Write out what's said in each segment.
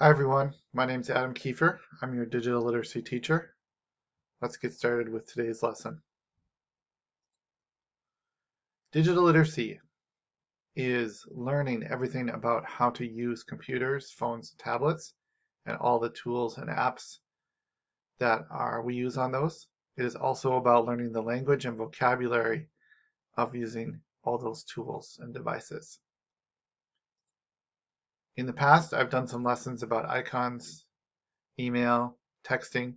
Hi everyone, my name is Adam Kiefer. I'm your digital literacy teacher. Let's get started with today's lesson. Digital literacy is learning everything about how to use computers, phones, and tablets, and all the tools and apps that we use on those. It is also about learning the language and vocabulary of using all those tools and devices. In the past, I've done some lessons about icons, email, texting,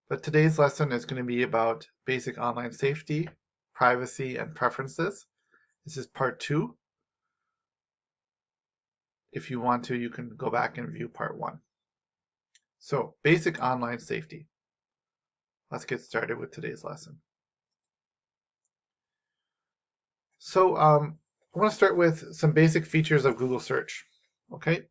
but today's lesson is going to be about basic online safety, privacy, and preferences. This is part 2. If you want to, you can go back and view part 1. So, basic online safety. Let's get started with today's lesson. So, I want to start with some basic features of Google search. Okay,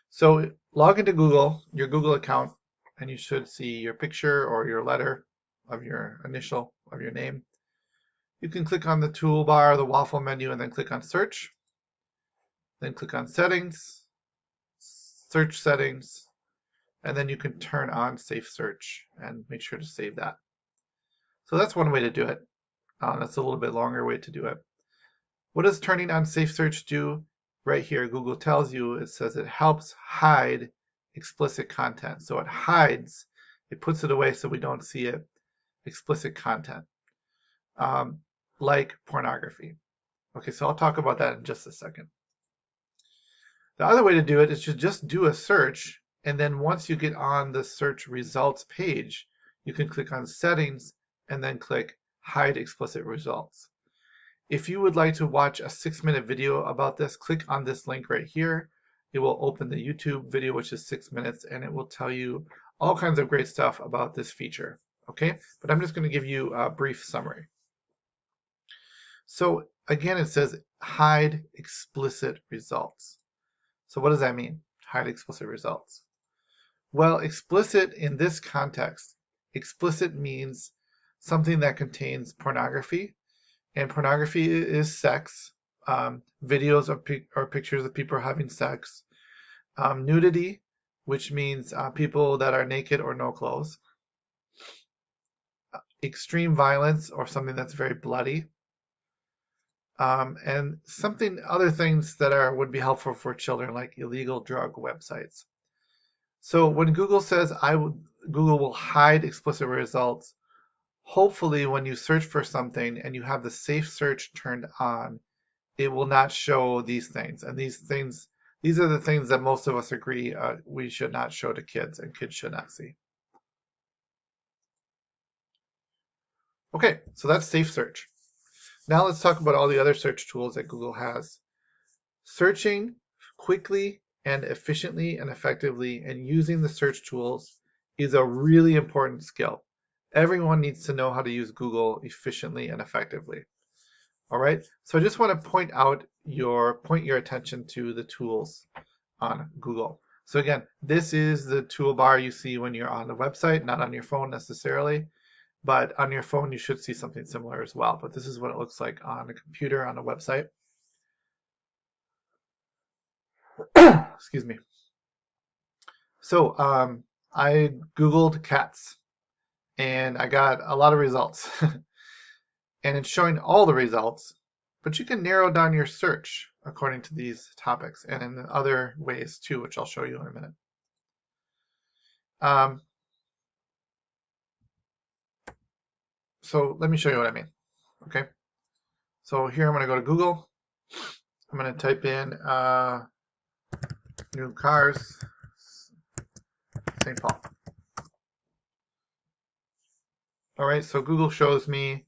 so log into Google, your Google account, and you should see your picture or your letter of your initial of your name. You can click on the toolbar, the waffle menu, and then click on search. Then click on settings, search settings, and then you can turn on safe search and make sure to save that. So that's one way to do it. That's a little bit longer way to do it. What does turning on safe search do? Right here, Google tells you, it says it helps hide explicit content. So it hides, it puts it away so we don't see it, explicit content, like pornography. Okay, so I'll talk about that in just a second. The other way to do it is to just do a search, and then once you get on the search results page, you can click on settings and then click hide explicit results. If you would like to watch a 6-minute video about this, click on this link right here. It will open the YouTube video, which is 6 minutes, and it will tell you all kinds of great stuff about this feature. Okay, but I'm just going to give you a brief summary. So again, it says hide explicit results. So what does that mean? Hide explicit results. Well, explicit in this context, explicit means something that contains pornography, and pornography is sex, videos or pictures of people having sex, nudity, which means people that are naked or no clothes, extreme violence or something that's very bloody, and other things that would be helpful for children, like illegal drug websites. So when Google says Google will hide explicit results, hopefully when you search for something and you have the safe search turned on, it will not show these things. And these are the things that most of us agree we should not show to kids and kids should not see. Okay, so that's safe search. Now let's talk about all the other search tools that Google has. Searching quickly and efficiently and effectively and using the search tools is a really important skill. Everyone needs to know how to use Google efficiently and effectively. All right, so I just want to point your attention to the tools on Google. So again, this is the toolbar you see when you're on the website, not on your phone necessarily, but on your phone you should see something similar as well. But this is what it looks like on a computer on a website. Excuse me. So I Googled cats and I got a lot of results. And it's showing all the results, but you can narrow down your search according to these topics and in other ways too, which I'll show you in a minute. So let me show you what I mean. Okay. So here I'm going to go to Google. I'm going to type in new cars, St. Paul. All right, so Google shows me,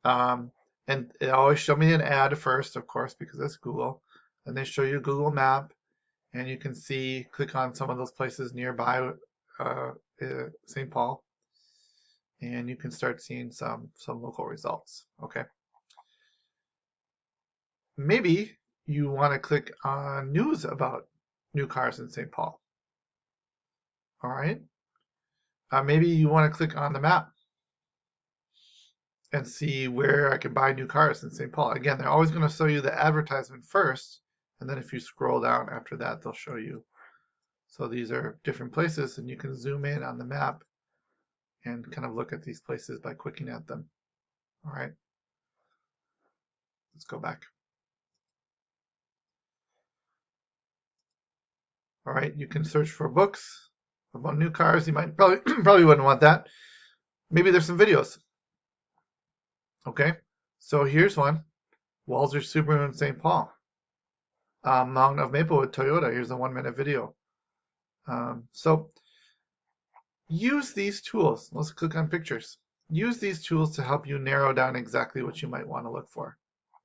and it always shows me an ad first, of course, because it's Google. And they show you Google Map, and you can see, click on some of those places nearby St. Paul, and you can start seeing some local results. Okay. Maybe you want to click on news about new cars in St. Paul. All right. Maybe you want to click on the map and see where I can buy new cars in St. Paul. Again, they're always going to show you the advertisement first, and then if you scroll down after that, they'll show you So these are different places, and you can zoom in on the map and kind of look at these places by clicking at them. All right, let's go back. All right, you can search for books about new cars. You might probably wouldn't want that. Maybe there's some videos. Okay, so here's one. Walzer Subaru in St. Paul. Mountain of Maplewood Toyota. Here's a 1-minute video. So use these tools. Let's click on pictures. Use these tools to help you narrow down exactly what you might want to look for.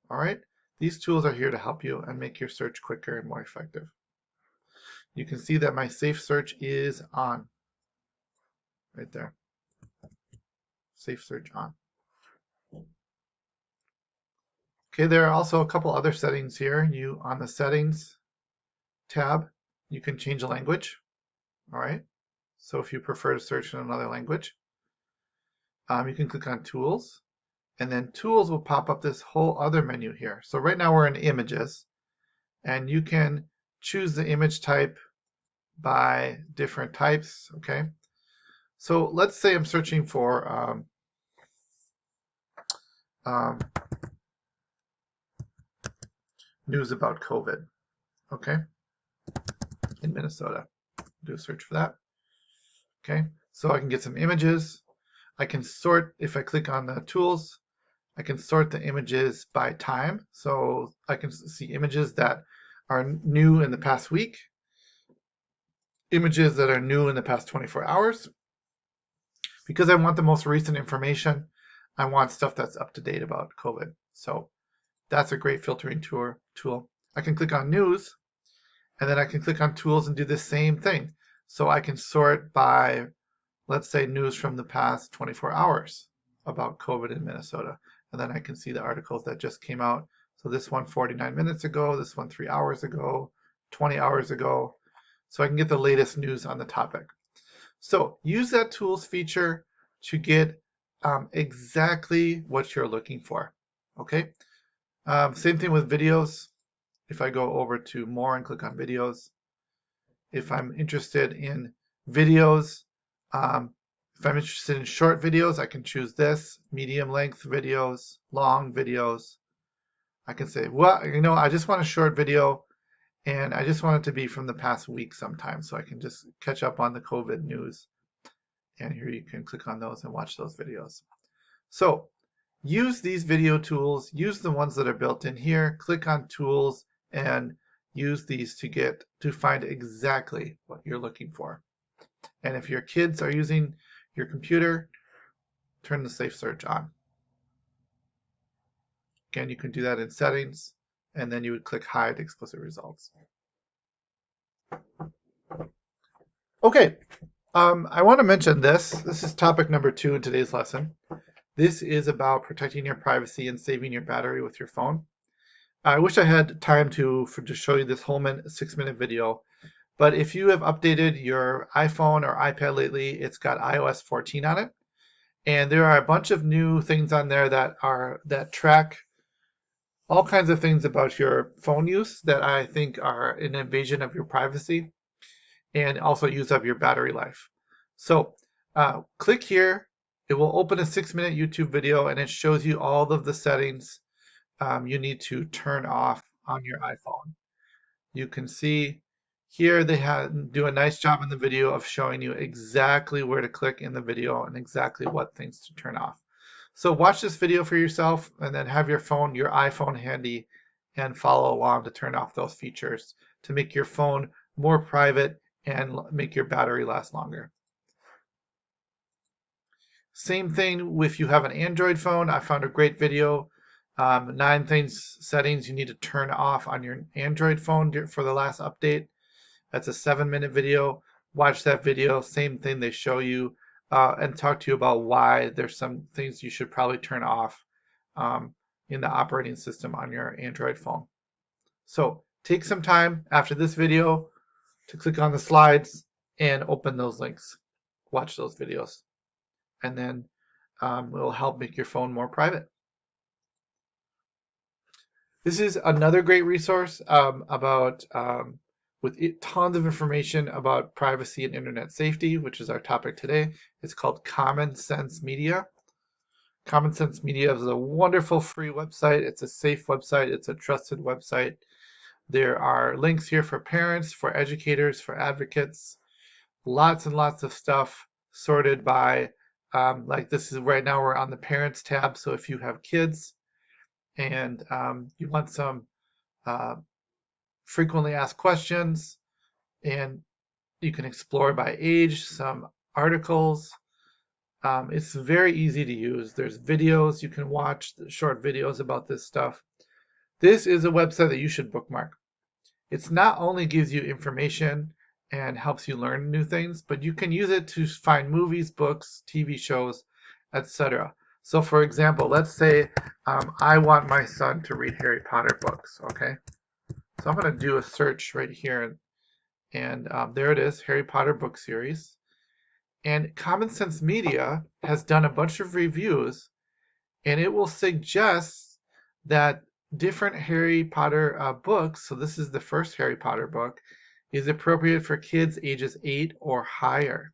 All right? These tools are here to help you and make your search quicker and more effective. You can see that my safe search is on right there. Safe search on. Okay, there are also a couple other settings here. You on the settings tab, you can change the language. All right. So if you prefer to search in another language, you can click on tools, and then tools will pop up this whole other menu here. So right now we're in images, and you can choose the image type by different types. Okay. So let's say I'm searching for news about COVID. Okay. In Minnesota. Do a search for that. Okay. So I can get some images. I can sort, if I click on the tools, I can sort the images by time. So I can see images that are new in the past week, images that are new in the past 24 hours. Because I want the most recent information, I want stuff that's up to date about COVID. So that's a great filtering tool. I can click on news, and then I can click on tools and do the same thing. So I can sort by, let's say, news from the past 24 hours about COVID in Minnesota. And then I can see the articles that just came out. So this one 49 minutes ago, this one 3 hours ago, 20 hours ago. So I can get the latest news on the topic. So use that tools feature to get exactly what you're looking for. Okay. Same thing with videos. If I go over to more and click on videos, if I'm interested in videos, if I'm interested in short videos, I can choose this, medium length videos, long videos. I can say, well, I just want a short video, and I just want it to be from the past week sometime, so I can just catch up on the COVID news. And here you can click on those and watch those videos. So use these video tools, use the ones that are built in here, click on tools, and use these to find exactly what you're looking for. And if your kids are using your computer, turn the safe search on. Again, you can do that in settings, and then you would click hide explicit results. Okay, I want to mention this. This is topic number 2 in today's lesson. This is about protecting your privacy and saving your battery with your phone. I wish I had time to show you this whole 6-minute video, but if you have updated your iPhone or iPad lately, it's got iOS 14 on it, and there are a bunch of new things on there that track all kinds of things about your phone use that I think are an invasion of your privacy and also use up your battery life. So click here. It will open a 6-minute YouTube video, and it shows you all of the settings you need to turn off on your iPhone. You can see here they do a nice job in the video of showing you exactly where to click in the video and exactly what things to turn off. So watch this video for yourself, and then have your iPhone handy, and follow along to turn off those features to make your phone more private and make your battery last longer. Same thing if you have an Android phone. I found a great video, 9 settings you need to turn off on your Android phone for the last update. That's a 7-minute video. Watch that video. Same thing, they show you and talk to you about why there's some things you should probably turn off in the operating system on your Android phone. So take some time after this video to click on the slides and open those links. Watch those videos, and then it will help make your phone more private. This is another great resource about with tons of information about privacy and internet safety, which is our topic today. It's called Common Sense Media. Common Sense Media is a wonderful free website. It's a safe website. It's a trusted website. There are links here for parents, for educators, for advocates. Lots and lots of stuff sorted by, like this is right now we're on the parents tab. So if you have kids and you want some frequently asked questions, and you can explore by age, some articles. It's very easy to use. There's videos you can watch, short videos about this stuff. This is a website that you should bookmark. It's not only gives you information and helps you learn new things, but you can use it to find movies, books, TV shows, etc. So for example, let's say I want my son to read Harry Potter books, okay? So I'm going to do a search right here, and there it is, Harry Potter book series. And Common Sense Media has done a bunch of reviews, and it will suggest that different Harry Potter books, so this is the first Harry Potter book, is appropriate for kids ages 8 or higher.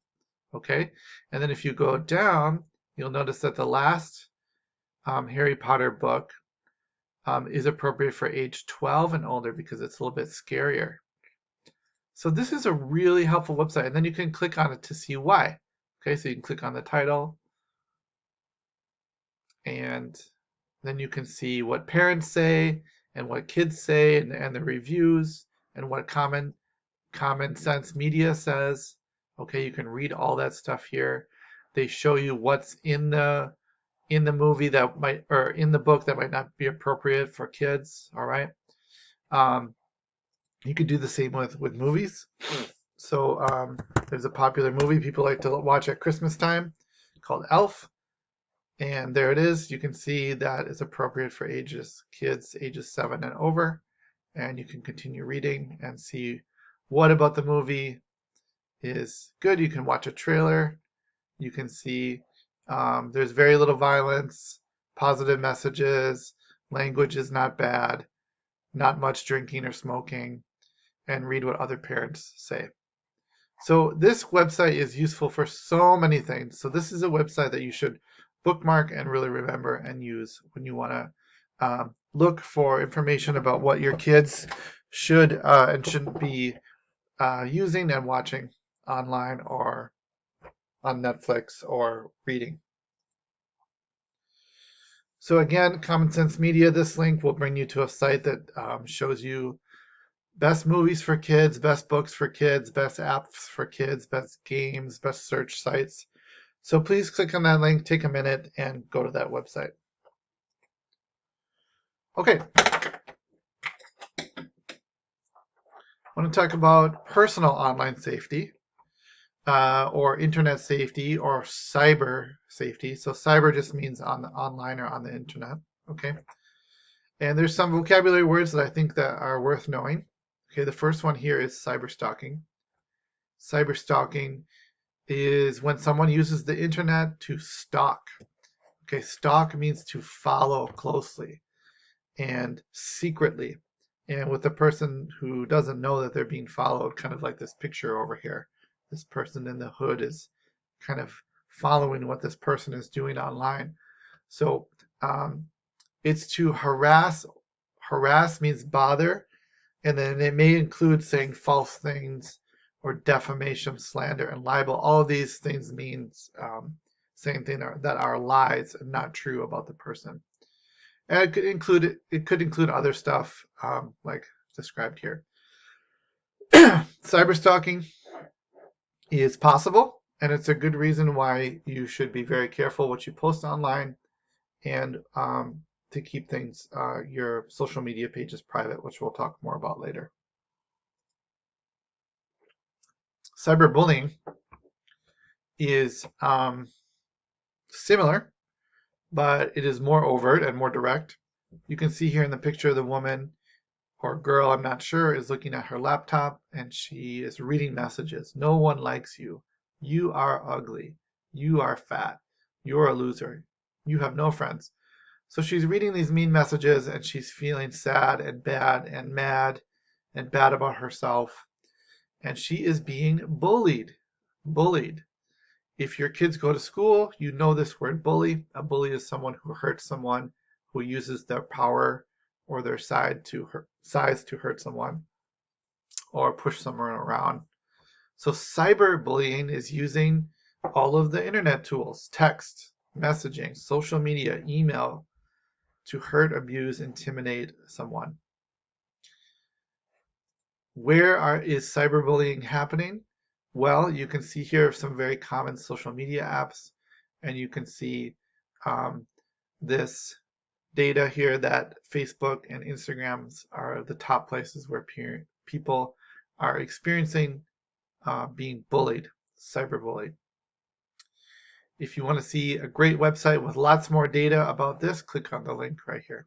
Okay? And then if you go down, you'll notice that the last Harry Potter book is appropriate for age 12 and older because it's a little bit scarier. So this is a really helpful website, and then you can click on it to see why. Okay, so you can click on the title, and then you can see what parents say and what kids say, and the reviews, and what Common Sense Media says. Okay, you can read all that stuff here. They show you what's in the movie that might, or in the book that might not be appropriate for kids. All right. You could do the same with movies. So there's a popular movie people like to watch at Christmas time called Elf. And there it is. You can see that it's appropriate for kids ages 7 and over. And you can continue reading and see what about the movie is good. You can watch a trailer. You can see there's very little violence, positive messages, language is not bad, not much drinking or smoking, and read what other parents say. So this website is useful for so many things. So this is a website that you should bookmark and really remember and use when you want to look for information about what your kids should and shouldn't be using and watching online or on Netflix or reading. So again, Common Sense Media, this link will bring you to a site that shows you best movies for kids, best books for kids, best apps for kids, best games, best search sites. So please click on that link, take a minute, and go to that website. Okay. I want to talk about personal online safety, or internet safety, or cyber safety. So cyber just means on the online or on the internet. Okay. And there's some vocabulary words that I think that are worth knowing. Okay, the first one here is cyberstalking. Cyberstalking is when someone uses the internet to stalk. Okay, stalk means to follow closely and secretly, and with the person who doesn't know that they're being followed, kind of like this picture over here. This person in the hood is kind of following what this person is doing online. So it's to harass. Harass means bother, and then it may include saying false things or defamation, slander, and libel. All of these things means saying things that are lies and not true about the person. And it could include other stuff like described here. Cyberstalking is possible, and it's a good reason why you should be very careful what you post online, and to keep things, your social media pages private, which we'll talk more about later. Cyberbullying is similar, but it is more overt and more direct. You can see here in the picture the woman or girl, I'm not sure, is looking at her laptop and she is reading messages. No one likes you. You are ugly. You are fat. You're a loser. You have no friends. So she's reading these mean messages and she's feeling sad and bad and mad and bad about herself. and she is being bullied. Bullied. If your kids go to school, you know this word bully. A bully is someone who hurts someone, who uses their power or their size to hurt someone or push someone around. So cyberbullying is using all of the internet tools, text, messaging, social media, email, to hurt, abuse, intimidate someone. Where is cyberbullying happening? Well, you can see here some very common social media apps, and you can see this data here that Facebook and Instagrams are the top places where people are experiencing being bullied, cyberbullied. If you want to see a great website with lots more data about this, click on the link right here.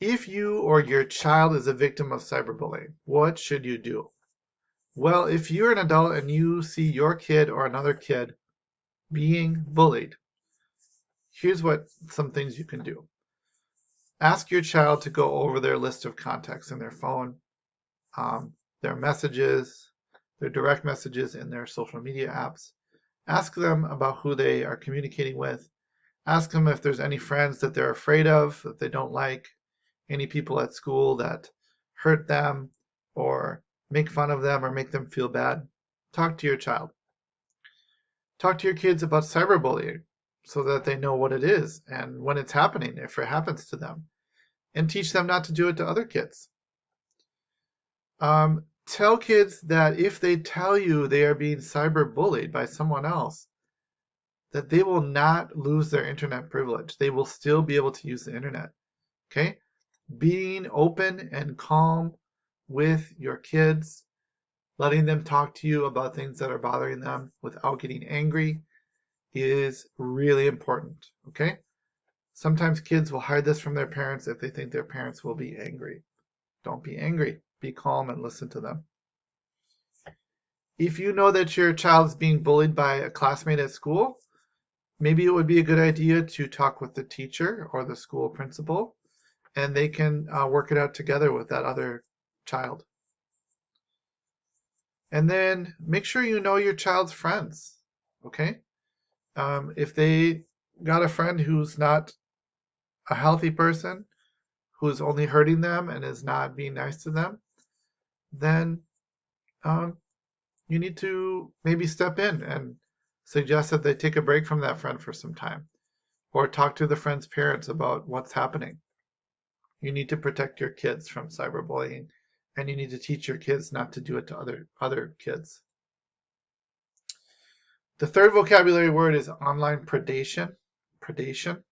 If you or your child is a victim of cyberbullying, what should you do? Well, if you're an adult and you see your kid or another kid being bullied, here's some things you can do. Ask your child to go over their list of contacts in their phone, their messages, their direct messages in their social media apps. Ask them about who they are communicating with. Ask them if there's any friends that they're afraid of, that they don't like, any people at school that hurt them or make fun of them or make them feel bad. Talk to your child. Talk to your kids about cyberbullying so that they know what it is and when it's happening, if it happens to them, and teach them not to do it to other kids. Tell kids that if they tell you they are being cyberbullied by someone else, that they will not lose their internet privilege. They will still be able to use the internet. Okay? Being open and calm with your kids, letting them talk to you about things that are bothering them without getting angry is really important. Okay? Sometimes kids will hide this from their parents if they think their parents will be angry. Don't be angry. Be calm and listen to them. If you know that your child is being bullied by a classmate at school, maybe it would be a good idea to talk with the teacher or the school principal, and they can work it out together with that other child. And then make sure you know your child's friends, okay? If they got a friend who's not a healthy person, who's only hurting them and is not being nice to them, then you need to maybe step in and suggest that they take a break from that friend for some time, or talk to the friend's parents about what's happening. You need to protect your kids from cyberbullying, and you need to teach your kids not to do it to other kids. The third vocabulary word is online predation. Predation.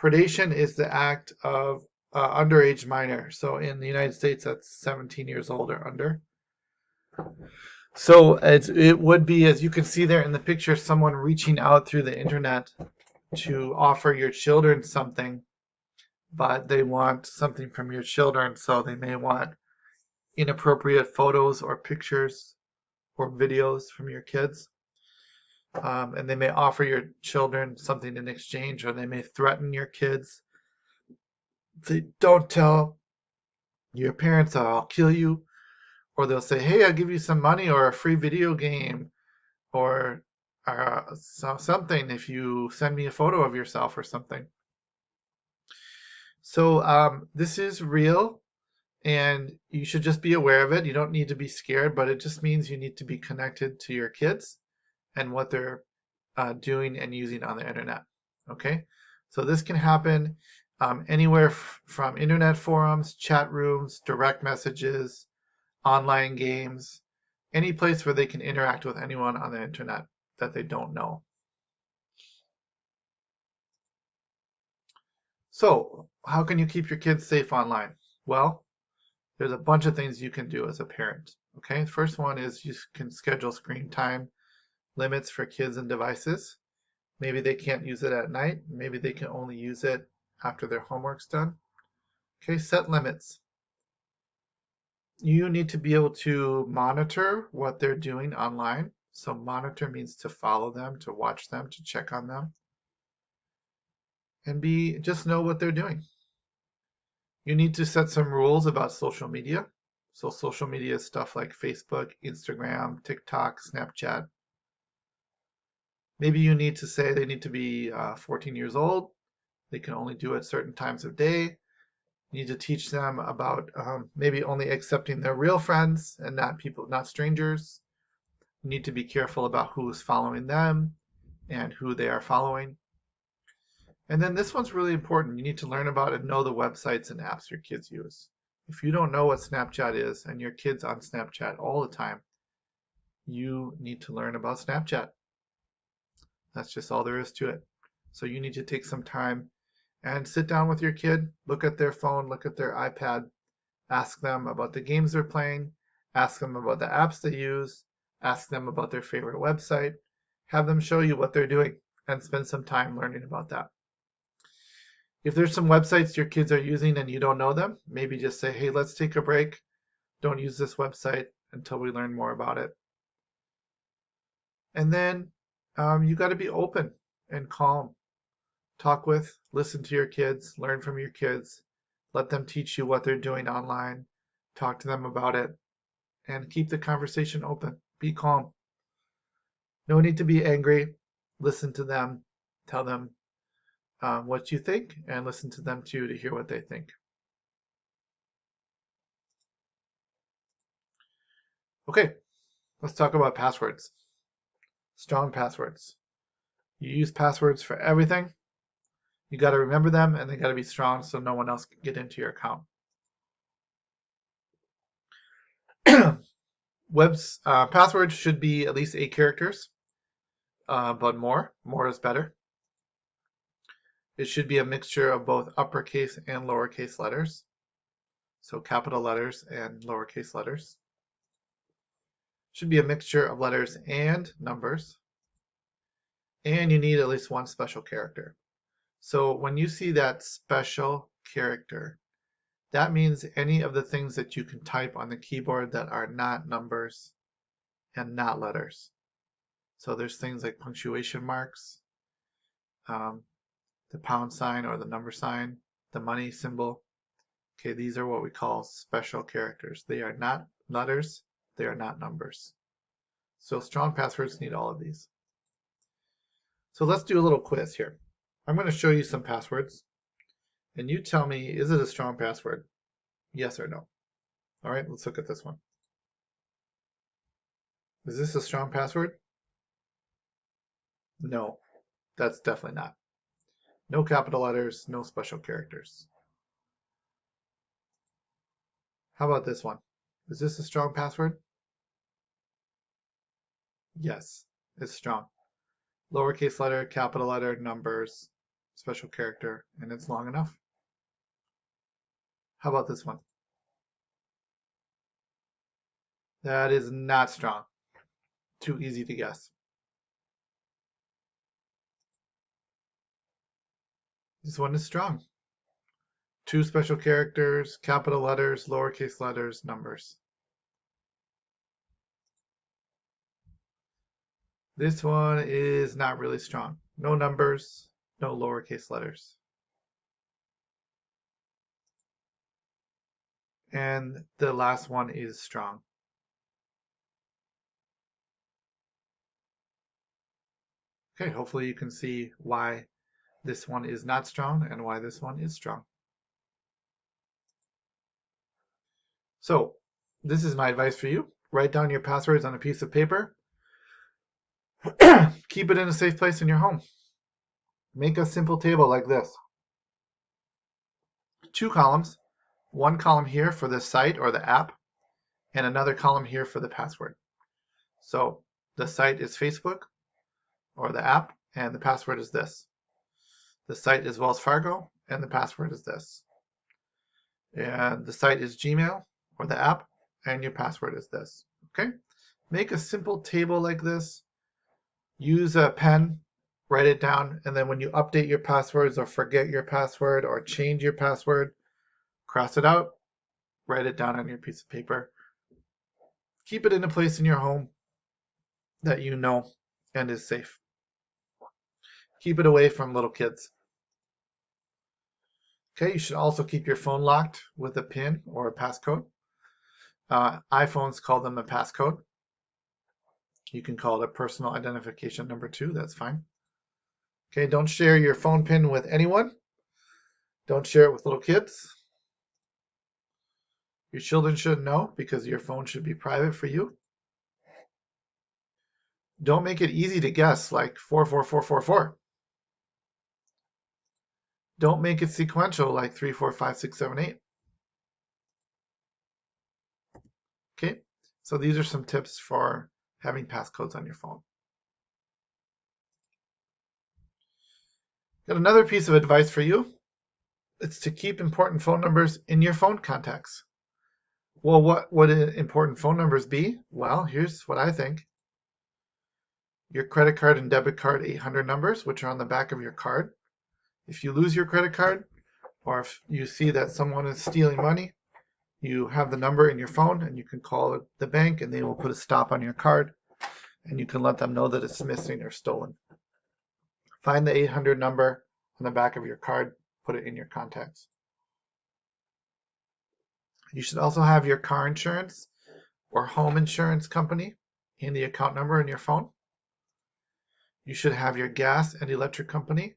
Predation is the act of underage minor. So in the United States, that's 17 years old or under. So it would be, as you can see there in the picture, someone reaching out through the internet to offer your children something, but they want something from your children, so they may want inappropriate photos or pictures or videos from your kids. And they may offer your children something in exchange, or they may threaten your kids. They don't tell your parents, I'll kill you, or they'll say, hey, I'll give you some money or a free video game or something if you send me a photo of yourself or something. So this is real, and you should just be aware of it. You don't need to be scared, but it just means you need to be connected to your kids and what they're doing and using on the internet. Okay, so this can happen anywhere from internet forums, chat rooms, direct messages, online games, any place where they can interact with anyone on the internet that they don't know. So how can you keep your kids safe online? Well, there's a bunch of things you can do as a parent. Okay, first one is you can schedule screen time limits for kids and devices. Maybe they can't use it at night. Maybe they can only use it after their homework's done. Okay, set limits. You need to be able to monitor what they're doing online. So monitor means to follow them, to watch them, to check on them, and just know what they're doing. You need to set some rules about social media. So social media is stuff like Facebook, Instagram, TikTok, Snapchat. Maybe you need to say they need to be 14 years old. They can only do it certain times of day. You need to teach them about maybe only accepting their real friends and not strangers. You need to be careful about who's following them and who they are following. And then this one's really important. You need to learn about and know the websites and apps your kids use. If you don't know what Snapchat is and your kid's on Snapchat all the time, you need to learn about Snapchat. That's just all there is to it. So you need to take some time and sit down with your kid, look at their phone, look at their iPad, ask them about the games they're playing, ask them about the apps they use, ask them about their favorite website, have them show you what they're doing, and spend some time learning about that. If there's some websites your kids are using and you don't know them, maybe just say, hey, let's take a break. Don't use this website until we learn more about it. And then you got to be open and calm. Talk with, listen to your kids, learn from your kids, let them teach you what they're doing online, talk to them about it, and keep the conversation open. Be calm. No need to be angry. Listen to them, tell them what you think, and listen to them too to hear what they think. Okay, let's talk about passwords. Strong passwords. You use passwords for everything. You got to remember them, and they got to be strong so no one else can get into your account. Passwords should be at least 8 characters, but more is better. It should be a mixture of both uppercase and lowercase letters, so capital letters and lowercase letters. Should be a mixture of letters and numbers, and you need at least one special character. So when you see that special character, that means any of the things that you can type on the keyboard that are not numbers and not letters. So there's things like punctuation marks, the pound sign or the number sign, the money symbol. Okay, these are what we call special characters. They are not letters, they are not numbers. So strong passwords need all of these. So let's do a little quiz here. I'm going to show you some passwords, and you tell me, is it a strong password? Yes or no. All right, let's look at this one. Is this a strong password? No, that's definitely not. No capital letters, no special characters. How about this one? Is this a strong password? Yes, it's strong. Lowercase letter, capital letter, numbers, special character, and it's long enough. How about this one? That is not strong. Too easy to guess. This one is strong. 2 special characters, capital letters, lowercase letters, numbers. This one is not really strong. No numbers, no lowercase letters. And the last one is strong. Okay, hopefully you can see why this one is not strong and why this one is strong. So this is my advice for you. Write down your passwords on a piece of paper. Keep it in a safe place in your home. Make a simple table like this. 2 columns, 1 column here for the site or the app, and another column here for the password. So the site is Facebook or the app, and the password is this. The site is Wells Fargo, and the password is this. And the site is Gmail or the app, and your password is this. Okay? Make a simple table like this. Use a pen, write it down, and then when you update your passwords or forget your password or change your password, cross it out, write it down on your piece of paper. Keep it in a place in your home that you know and is safe. Keep it away from little kids. Okay, you should also keep your phone locked with a PIN or a passcode. iPhones call them a passcode. You can call it a personal identification number too, that's fine. Okay, don't share your phone PIN with anyone. Don't share it with little kids. Your children shouldn't know because your phone should be private for you. Don't make it easy to guess like 44444. Don't make it sequential like 3, 4, 5, 6, 7, 8. Okay, so these are some tips for having passcodes on your phone. Got another piece of advice for you. It's to keep important phone numbers in your phone contacts. Well, what would important phone numbers be? Well, here's what I think. Your credit card and debit card 800 numbers, which are on the back of your card. If you lose your credit card, or if you see that someone is stealing money, you have the number in your phone and you can call the bank and they will put a stop on your card and you can let them know that it's missing or stolen. Find the 800 number on the back of your card, put it in your contacts. You should also have your car insurance or home insurance company and the account number in your phone. You should have your gas and electric company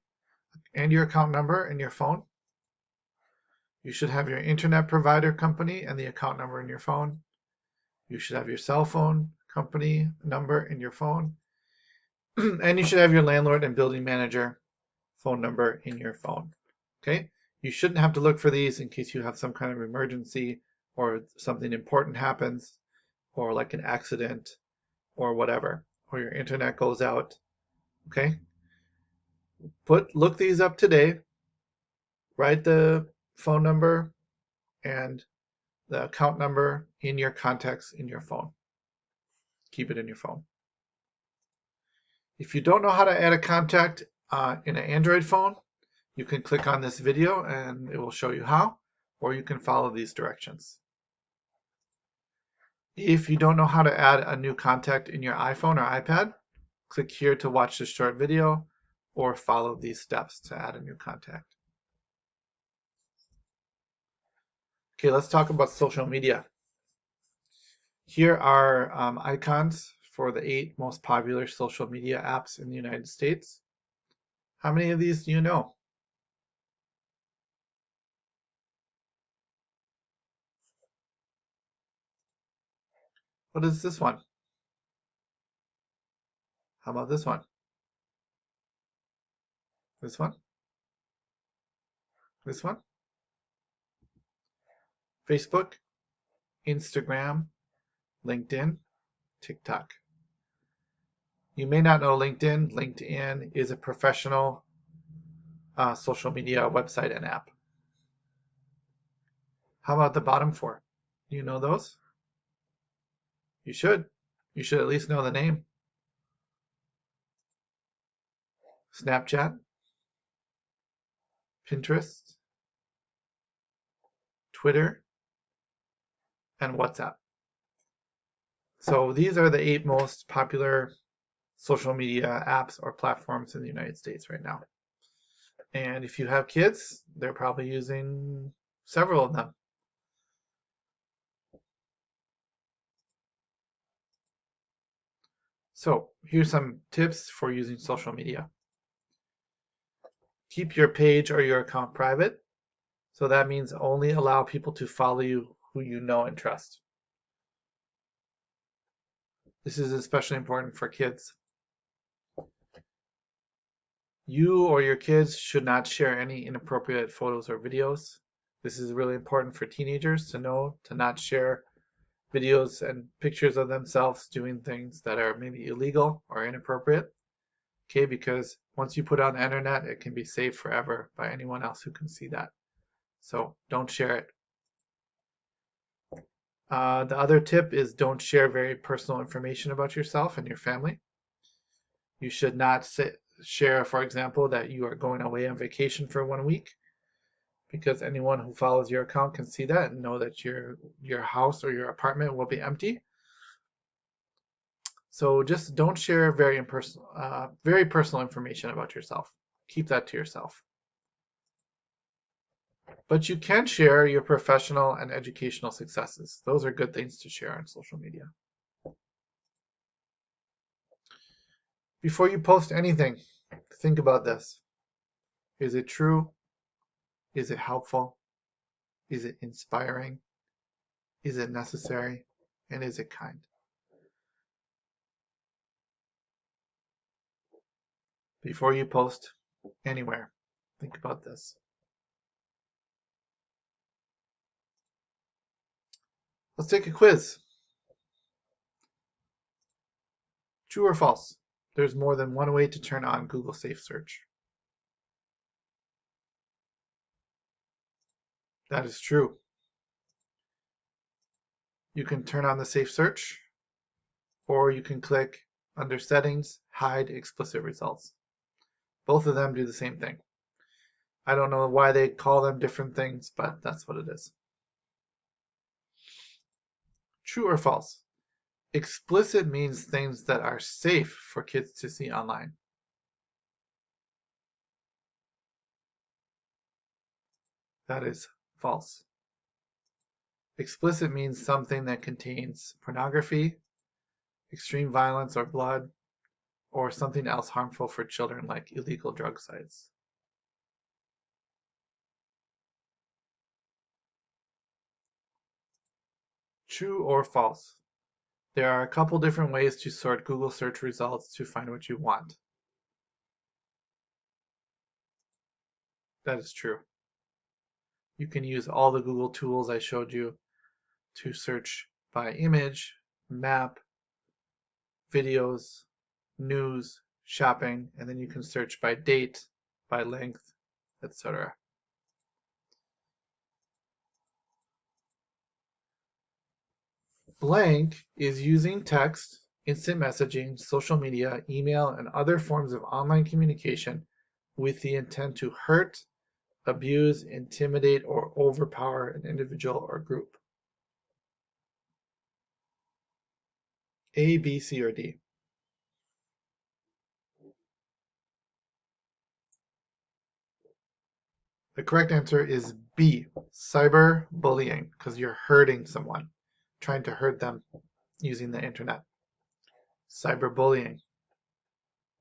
and your account number in your phone. You should have your internet provider company and the account number in your phone. You should have your cell phone company number in your phone. And you should have your landlord and building manager phone number in your phone. Okay? You shouldn't have to look for these in case you have some kind of emergency or something important happens or like an accident or whatever, or your internet goes out. Okay? Look these up today. Write the phone number and the account number in your contacts in your phone. Keep it in your phone. If you don't know how to add a contact in an Android phone, you can click on this video and it will show you how, or you can follow these directions. If you don't know how to add a new contact in your iPhone or iPad, click here to watch this short video or follow these steps to add a new contact. Okay, let's talk about social media. Here are icons for the 8 most popular social media apps in the United States. How many of these do you know? What is this one? How about this one? This one? This one? Facebook, Instagram, LinkedIn, TikTok. You may not know LinkedIn. LinkedIn is a professional social media website and app. How about the bottom 4? Do you know those? You should. You should at least know the name. Snapchat, Pinterest, Twitter, and WhatsApp. So these are the 8 most popular social media apps or platforms in the United States right now. And if you have kids, they're probably using several of them. So here's some tips for using social media. Keep your page or your account private. So that means only allow people to follow you who you know and trust. This is especially important for kids. You or your kids should not share any inappropriate photos or videos. This is really important for teenagers to know to not share videos and pictures of themselves doing things that are maybe illegal or inappropriate. Okay, because once you put it on the internet, it can be saved forever by anyone else who can see that. So don't share it. The other tip is don't share very personal information about yourself and your family. You should not share, for example, that you are going away on vacation for 1 week, because anyone who follows your account can see that and know that your house or your apartment will be empty. So just don't share very personal information about yourself. Keep that to yourself. But you can share your professional and educational successes. Those are good things to share on social media. Before you post anything, think about this. Is it true? Is it helpful? Is it inspiring? Is it necessary? And is it kind? Before you post anywhere, think about this. Let's take a quiz. True or false? There's more than one way to turn on Google Safe Search. That is true. You can turn on the Safe Search, or you can click under Settings, Hide Explicit Results. Both of them do the same thing. I don't know why they call them different things, but that's what it is. True or false? Explicit means things that are safe for kids to see online. That is false. Explicit means something that contains pornography, extreme violence or blood, or something else harmful for children like illegal drug sites. True or false? There are a couple different ways to sort Google search results to find what you want. That is true. You can use all the Google tools I showed you to search by image, map, videos, news, shopping, and then you can search by date, by length, etc. Blank is using text, instant messaging, social media, email, and other forms of online communication with the intent to hurt, abuse, intimidate, or overpower an individual or group. A, B, C, or D? The correct answer is B, cyberbullying, because you're hurting someone, trying to hurt them using the internet. Cyberbullying.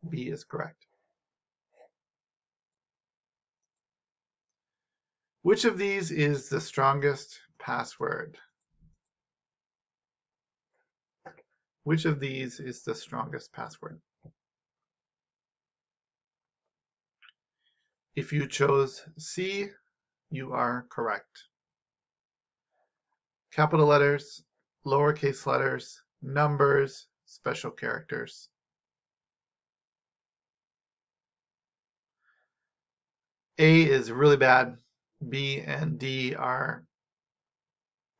B is correct. Which of these is the strongest password? Which of these is the strongest password? If you chose C, you are correct. Capital letters, lowercase letters, numbers, special characters. A is really bad. B and D are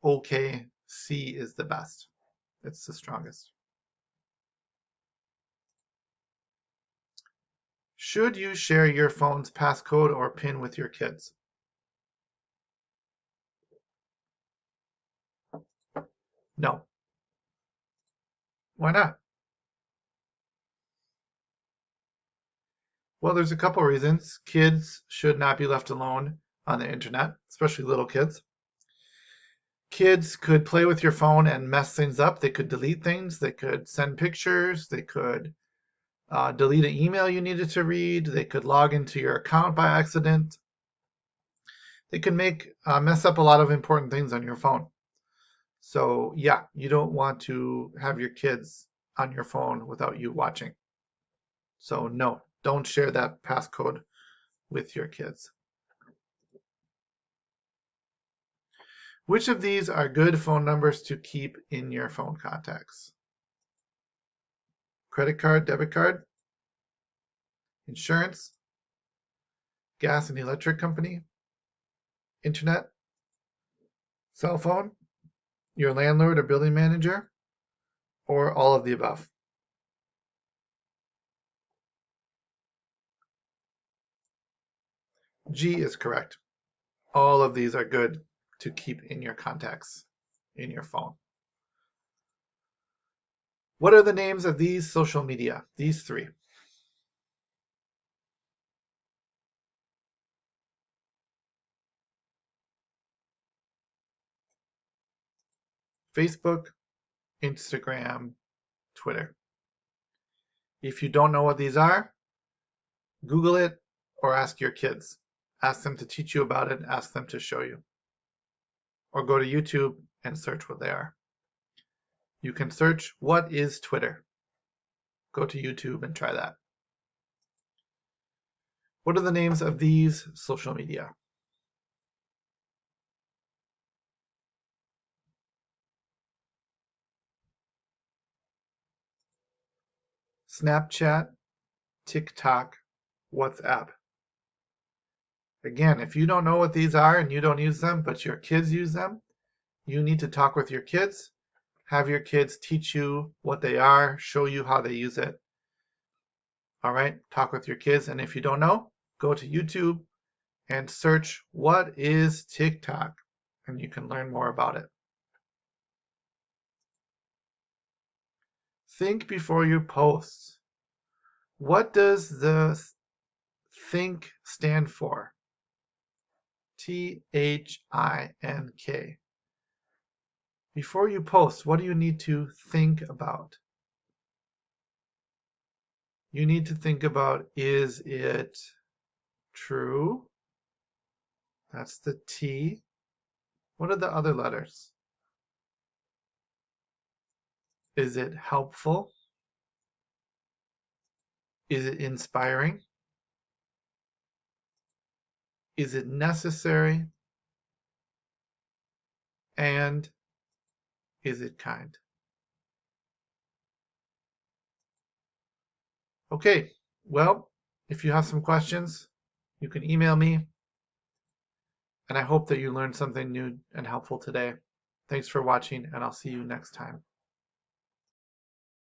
okay. C is the best. It's the strongest. Should you share your phone's passcode or PIN with your kids? No. Why not? Well, there's a couple reasons. Kids should not be left alone on the internet, especially little kids. Kids could play with your phone and mess things up. They could delete things. They could send pictures. They could delete an email you needed to read. They could log into your account by accident. They could mess up a lot of important things on your phone. So yeah, you don't want to have your kids on your phone without you watching. So no, don't share that passcode with your kids. Which of these are good phone numbers to keep in your phone contacts? Credit card, debit card, insurance, gas and electric company, internet, cell phone, your landlord or building manager, or all of the above? G is correct. All of these are good to keep in your contacts in your phone. What are the names of these social media? These three. Facebook, Instagram, Twitter. If you don't know what these are, Google it or ask your kids. Ask them to teach you about it, ask them to show you. Or go to YouTube and search what they are. You can search, what is Twitter? Go to YouTube and try that. What are the names of these social media? Snapchat, TikTok, WhatsApp. Again, if you don't know what these are and you don't use them, but your kids use them, you need to talk with your kids, have your kids teach you what they are, show you how they use it. All right, talk with your kids, and if you don't know, go to YouTube and search, what is TikTok? And you can learn more about it. Think before you post. What does the think stand for? THINK. Before you post, what do you need to think about? You need to think about, is it true? That's the T. What are the other letters? Is it helpful? Is it inspiring? Is it necessary? And is it kind? Okay, well, if you have some questions, you can email me. And I hope that you learned something new and helpful today. Thanks for watching, and I'll see you next time.